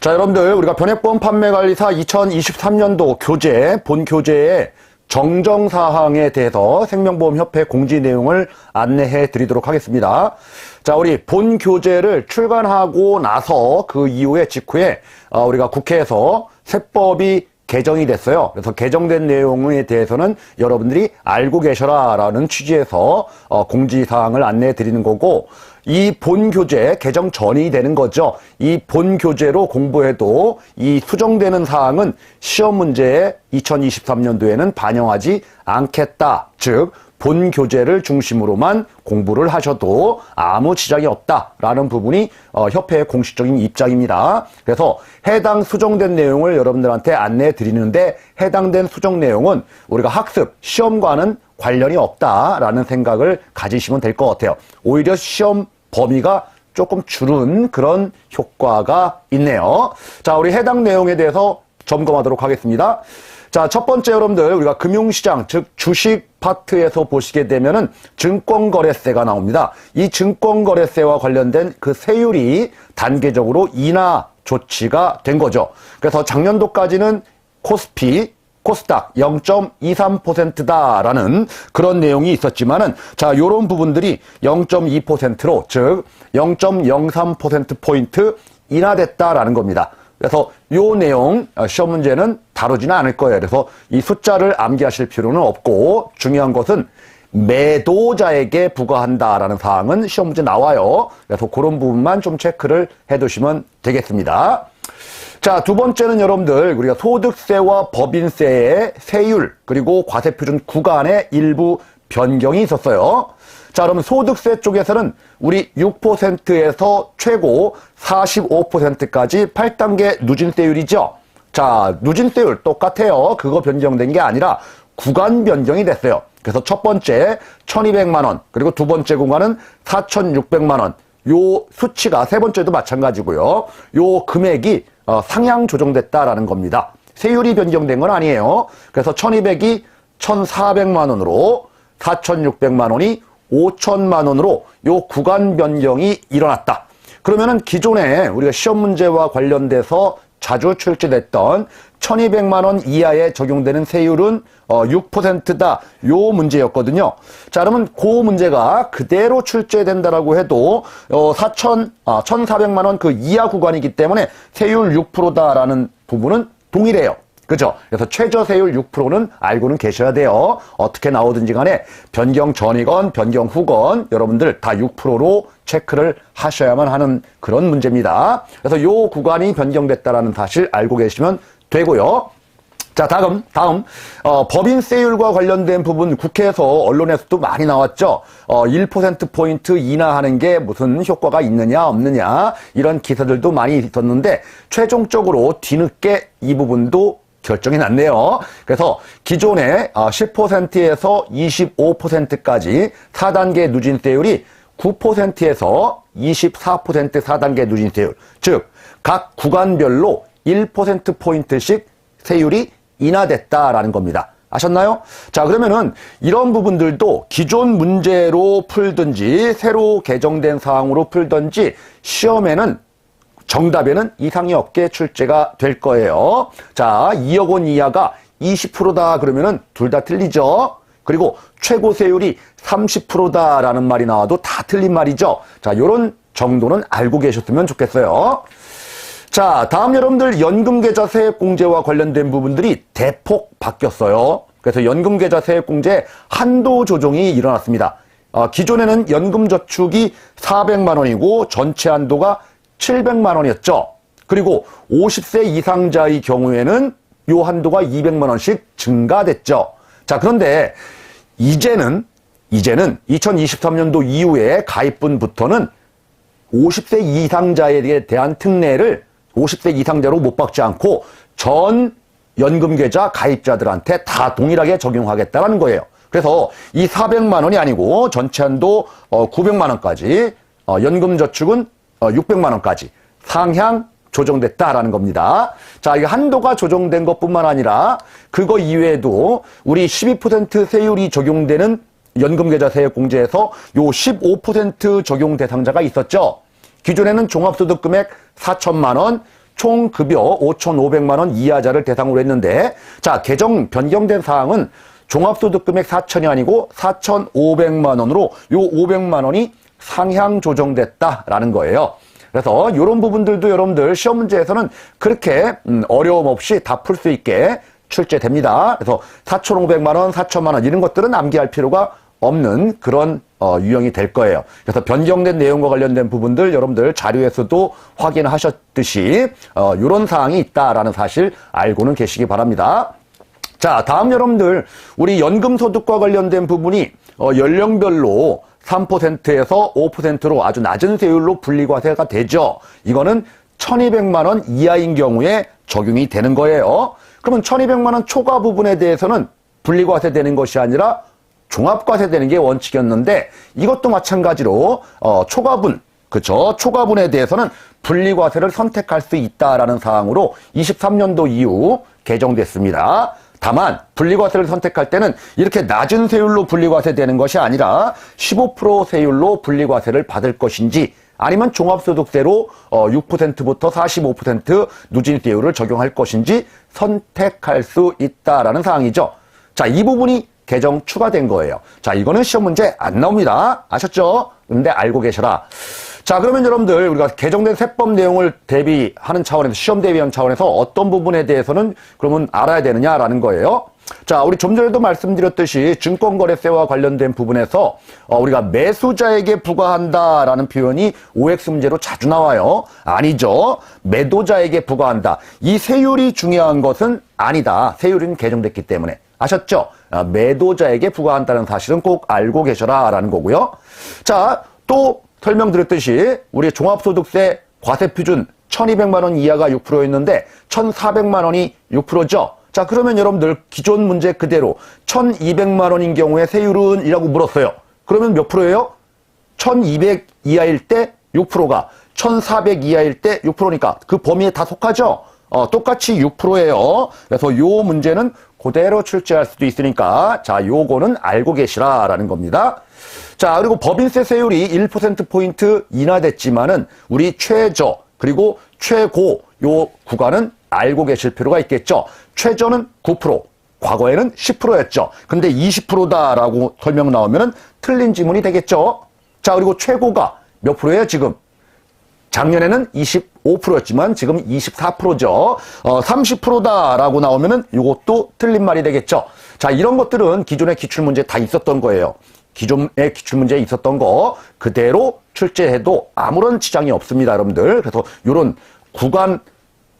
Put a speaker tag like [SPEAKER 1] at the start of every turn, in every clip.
[SPEAKER 1] 자, 여러분들, 우리가 변액보험 판매관리사 2023년도 교재, 본 교재의 정정사항에 대해서 생명보험협회 공지 내용을 안내해 드리도록 하겠습니다. 자, 우리 본 교재를 출간하고 나서 그 이후에 직후에 우리가 국회에서 세법이 개정이 됐어요. 그래서 개정된 내용에 대해서는 여러분들이 알고 계셔라라는 취지에서 공지사항을 안내해 드리는 거고, 이 본 교재 개정 전이 되는 거죠. 이 본 교재로 공부해도 이 수정되는 사항은 시험 문제에 2023년도에는 반영하지 않겠다. 즉 본 교재를 중심으로만 공부를 하셔도 아무 지장이 없다라는 부분이 협회의 공식적인 입장입니다. 그래서 해당 수정된 내용을 여러분들한테 안내해 드리는데, 해당된 수정 내용은 우리가 학습, 시험과는 관련이 없다라는 생각을 가지시면 될 것 같아요. 오히려 시험 범위가 조금 줄은 그런 효과가 있네요. 자, 우리 해당 내용에 대해서 점검하도록 하겠습니다. 자, 첫 번째 여러분들, 우리가 금융시장, 즉 주식 파트에서 보시게 되면은 증권거래세가 나옵니다. 이 증권거래세와 관련된 그 세율이 단계적으로 인하 조치가 된 거죠. 그래서 작년도까지는 코스피, 코스닥 0.23%다라는 그런 내용이 있었지만은, 자, 요런 부분들이 0.2%로, 즉 0.03%포인트 인하됐다라는 겁니다. 그래서 요 내용 시험 문제는 다루지는 않을 거예요. 그래서 이 숫자를 암기하실 필요는 없고, 중요한 것은 매도자에게 부과한다라는 사항은 시험 문제 나와요. 그래서 그런 부분만 좀 체크를 해두시면 되겠습니다. 자, 두 번째는 여러분들, 우리가 소득세와 법인세의 세율 그리고 과세표준 구간의 일부 변경이 있었어요. 자, 그러면 소득세 쪽에서는 우리 6%에서 최고 45%까지 8단계 누진세율이죠. 자, 누진세율 똑같아요. 그거 변경된 게 아니라 구간 변경이 됐어요. 그래서 첫 번째 1,200만 원, 그리고 두 번째 구간은 4,600만 원. 요 수치가 세 번째도 마찬가지고요. 요 금액이 상향 조정됐다라는 겁니다. 세율이 변경된 건 아니에요. 그래서 1,200이 1,400만 원으로, 4,600만 원이 5,000만 원으로 요 구간 변경이 일어났다. 그러면은 기존에 우리가 시험 문제와 관련돼서 자주 출제됐던 1,200만 원 이하에 적용되는 세율은 6%다. 요 문제였거든요. 자, 그러면 그 문제가 그대로 출제된다라고 해도 1,400만 원 그 이하 구간이기 때문에 세율 6%다라는 부분은 동일해요. 그죠? 그래서 최저세율 6%는 알고는 계셔야 돼요. 어떻게 나오든지 간에 변경 전이건 변경 후건 여러분들 다 6%로 체크를 하셔야만 하는 그런 문제입니다. 그래서 요 구간이 변경됐다라는 사실 알고 계시면 되고요. 자, 다음 법인세율과 관련된 부분 국회에서 언론에서도 많이 나왔죠. 1%포인트 인하하는 게 무슨 효과가 있느냐 없느냐 이런 기사들도 많이 있었는데, 최종적으로 뒤늦게 이 부분도 결정이 났네요. 그래서 기존에 10%에서 25%까지 4단계 누진세율이 9%에서 24% 4단계 누진세율, 즉 각 구간별로 1%포인트씩 세율이 인하됐다라는 겁니다. 아셨나요? 자, 그러면은 이런 부분들도 기존 문제로 풀든지 새로 개정된 사항으로 풀든지 시험에는 정답에는 이상이 없게 출제가 될 거예요. 자, 2억 원 이하가 20%다 그러면은 둘 다 틀리죠. 그리고 최고 세율이 30%다라는 말이 나와도 다 틀린 말이죠. 자, 요런 정도는 알고 계셨으면 좋겠어요. 자, 다음 여러분들 연금계좌 세액공제와 관련된 부분들이 대폭 바뀌었어요. 그래서 연금계좌 세액공제 한도 조정이 일어났습니다. 기존에는 연금저축이 400만 원이고 전체 한도가 700만 원이었죠. 그리고 50세 이상자의 경우에는 요 한도가 200만 원씩 증가됐죠. 자, 그런데 이제는 2023년도 이후에 가입분부터는 50세 이상자에 대한 특례를 50세 이상자로 못 박지 않고 전 연금계좌 가입자들한테 다 동일하게 적용하겠다는 거예요. 그래서 이 400만 원이 아니고 전체 한도 900만 원까지, 연금저축은 600만 원까지 상향 조정됐다라는 겁니다. 자, 이게 한도가 조정된 것뿐만 아니라 그거 이외에도 우리 12% 세율이 적용되는 연금계좌 세액공제에서 요 15% 적용 대상자가 있었죠. 기존에는 종합소득금액 4천만 원, 총 급여 5,500만 원 이하자를 대상으로 했는데, 자, 개정 변경된 사항은 종합소득 금액 4천이 아니고 4,500만 원으로 요 500만 원이 상향 조정됐다라는 거예요. 그래서 이런 부분들도 여러분들 시험 문제에서는 그렇게 어려움 없이 다 풀 수 있게 출제됩니다. 그래서 4,500만 원, 4천만 원 이런 것들은 암기할 필요가 없는 그런 유형이 될 거예요. 그래서 변경된 내용과 관련된 부분들 여러분들 자료에서도 확인하셨듯이 이런 사항이 있다라는 사실 알고는 계시기 바랍니다. 자, 다음 여러분들 우리 연금소득과 관련된 부분이 연령별로 3%에서 5%로 아주 낮은 세율로 분리과세가 되죠. 이거는 1,200만 원 이하인 경우에 적용이 되는 거예요. 그러면 1,200만 원 초과 부분에 대해서는 분리과세 되는 것이 아니라 종합과세 되는 게 원칙이었는데, 이것도 마찬가지로 초과분, 그렇죠? 초과분에 대해서는 분리과세를 선택할 수 있다라는 사항으로 23년도 이후 개정됐습니다. 다만 분리과세를 선택할 때는 이렇게 낮은 세율로 분리과세 되는 것이 아니라 15% 세율로 분리과세를 받을 것인지, 아니면 종합소득세로 6%부터 45% 누진세율을 적용할 것인지 선택할 수 있다라는 사항이죠. 자, 이 부분이 개정 추가된 거예요. 자, 이거는 시험 문제 안 나옵니다. 아셨죠? 근데 알고 계셔라. 자, 그러면 여러분들 우리가 개정된 세법 내용을 대비하는 차원에서, 시험 대비하는 차원에서 어떤 부분에 대해서는 그러면 알아야 되느냐라는 거예요. 자, 우리 좀 전에도 말씀드렸듯이 증권거래세와 관련된 부분에서 우리가 매수자에게 부과한다라는 표현이 OX 문제로 자주 나와요. 아니죠. 매도자에게 부과한다. 이 세율이 중요한 것은 아니다. 세율은 개정됐기 때문에. 아셨죠? 매도자에게 부과한다는 사실은 꼭 알고 계셔라 라는 거고요. 자, 또 설명드렸듯이 우리 종합소득세 과세표준 1,200만 원 이하가 6%였는데 1,400만 원이 6%죠. 자, 그러면 여러분들 기존 문제 그대로 1,200만 원인 경우에 세율은 이라고 물었어요. 그러면 몇 프로예요? 1,200 이하일 때 6%가 1,400 이하일 때 6%니까 그 범위에 다 속하죠. 똑같이 6%예요. 그래서 요 문제는 그대로 출제할 수도 있으니까 자, 요거는 알고 계시라라는 겁니다. 자, 그리고 법인세 세율이 1%포인트 인하됐지만은 우리 최저 그리고 최고 요 구간은 알고 계실 필요가 있겠죠. 최저는 9%, 과거에는 10%였죠. 근데 20%다라고 설명 나오면은 틀린 지문이 되겠죠. 자, 그리고 최고가 몇 프로예요, 지금? 작년에는 25%였지만 지금 24%죠. 30%다라고 나오면은 이것도 틀린 말이 되겠죠. 자, 이런 것들은 기존의 기출문제 다 있었던 거예요. 기존의 기출문제에 있었던 거 그대로 출제해도 아무런 지장이 없습니다, 여러분들. 그래서 이런 구간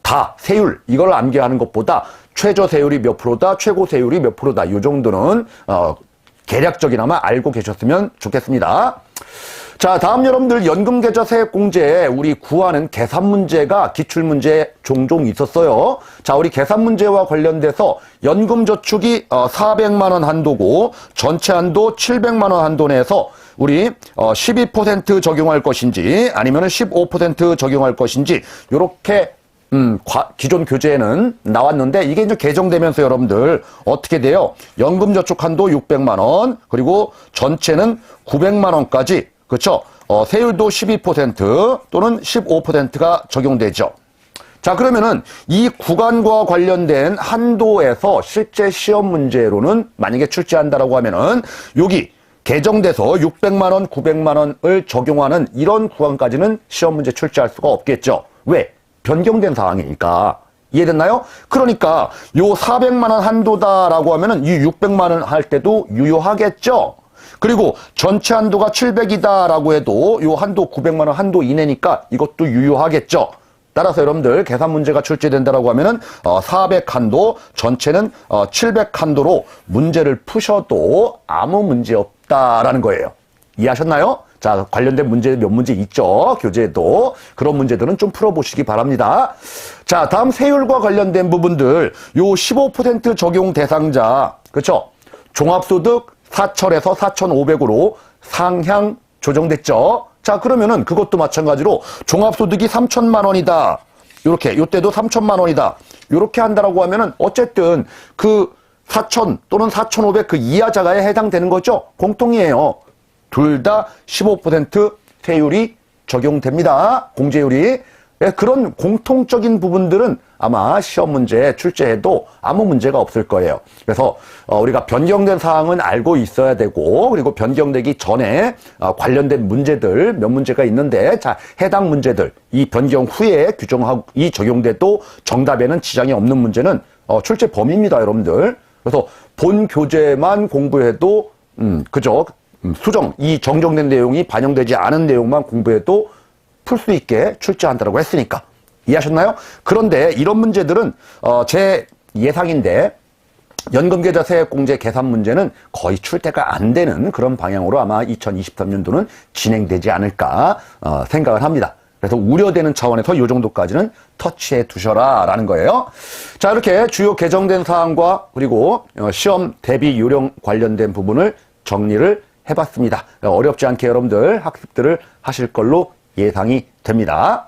[SPEAKER 1] 다 세율 이걸 암기하는 것보다 최저 세율이 몇 프로다, 최고 세율이 몇 프로다 이 정도는 개략적이나마 알고 계셨으면 좋겠습니다. 자, 다음 여러분들 연금계좌 세액공제에 우리 구하는 계산 문제가 기출문제에 종종 있었어요. 자, 우리 계산 문제와 관련돼서 연금저축이 400만 원 한도고 전체 한도 700만 원 한도 내에서 우리 12% 적용할 것인지 아니면 15% 적용할 것인지 요렇게 기존 교재에는 나왔는데 이게 이제 개정되면서 여러분들 어떻게 돼요? 연금저축 한도 600만 원 그리고 전체는 900만 원까지 그렇죠? 세율도 12% 또는 15%가 적용되죠. 자, 그러면은 이 구간과 관련된 한도에서 실제 시험 문제로는 만약에 출제한다라고 하면은 여기 개정돼서 600만 원, 900만 원을 적용하는 이런 구간까지는 시험 문제 출제할 수가 없겠죠. 왜? 변경된 상황이니까. 이해됐나요? 그러니까 요 400만 원 한도다라고 하면은 이 600만 원 할 때도 유효하겠죠. 그리고 전체 한도가 700이다라고 해도 요 한도 900만 원 한도 이내니까 이것도 유효하겠죠. 따라서 여러분들 계산 문제가 출제된다라고 하면은 400 한도, 전체는 700 한도로 문제를 푸셔도 아무 문제 없다라는 거예요. 이해하셨나요? 자, 관련된 문제 몇 문제 있죠. 교재에도. 그런 문제들은 좀 풀어보시기 바랍니다. 자, 다음 세율과 관련된 부분들. 요 15% 적용 대상자. 그렇죠? 종합소득 4천에서 4,500으로 상향 조정됐죠. 자, 그러면은 그것도 마찬가지로 종합소득이 3천만 원이다. 요렇게, 요때도 3천만 원이다. 요렇게 한다라고 하면은 어쨌든 그 4천 또는 4,500 그 이하자가에 해당되는 거죠. 공통이에요. 둘 다 15% 세율이 적용됩니다. 공제율이. 예, 그런 공통적인 부분들은 아마 시험 문제에 출제해도 아무 문제가 없을 거예요. 그래서 우리가 변경된 사항은 알고 있어야 되고, 그리고 변경되기 전에 관련된 문제들 몇 문제가 있는데, 자, 해당 문제들 이 변경 후에 규정하고 이 적용돼도 정답에는 지장이 없는 문제는 출제 범위입니다, 여러분들. 그래서 본 교재만 공부해도 그죠? 수정, 이 정정된 내용이 반영되지 않은 내용만 공부해도 풀 수 있게 출제한다라고 했으니까. 이해하셨나요? 그런데 이런 문제들은 제 예상인데 연금계좌 세액공제 계산 문제는 거의 출제가 안 되는 그런 방향으로 아마 2023년도는 진행되지 않을까 생각을 합니다. 그래서 우려되는 차원에서 이 정도까지는 터치해 두셔라 라는 거예요. 자, 이렇게 주요 개정된 사항과 그리고 시험 대비 요령 관련된 부분을 정리를 해봤습니다. 어렵지 않게 여러분들 학습들을 하실 걸로 예상이 됩니다.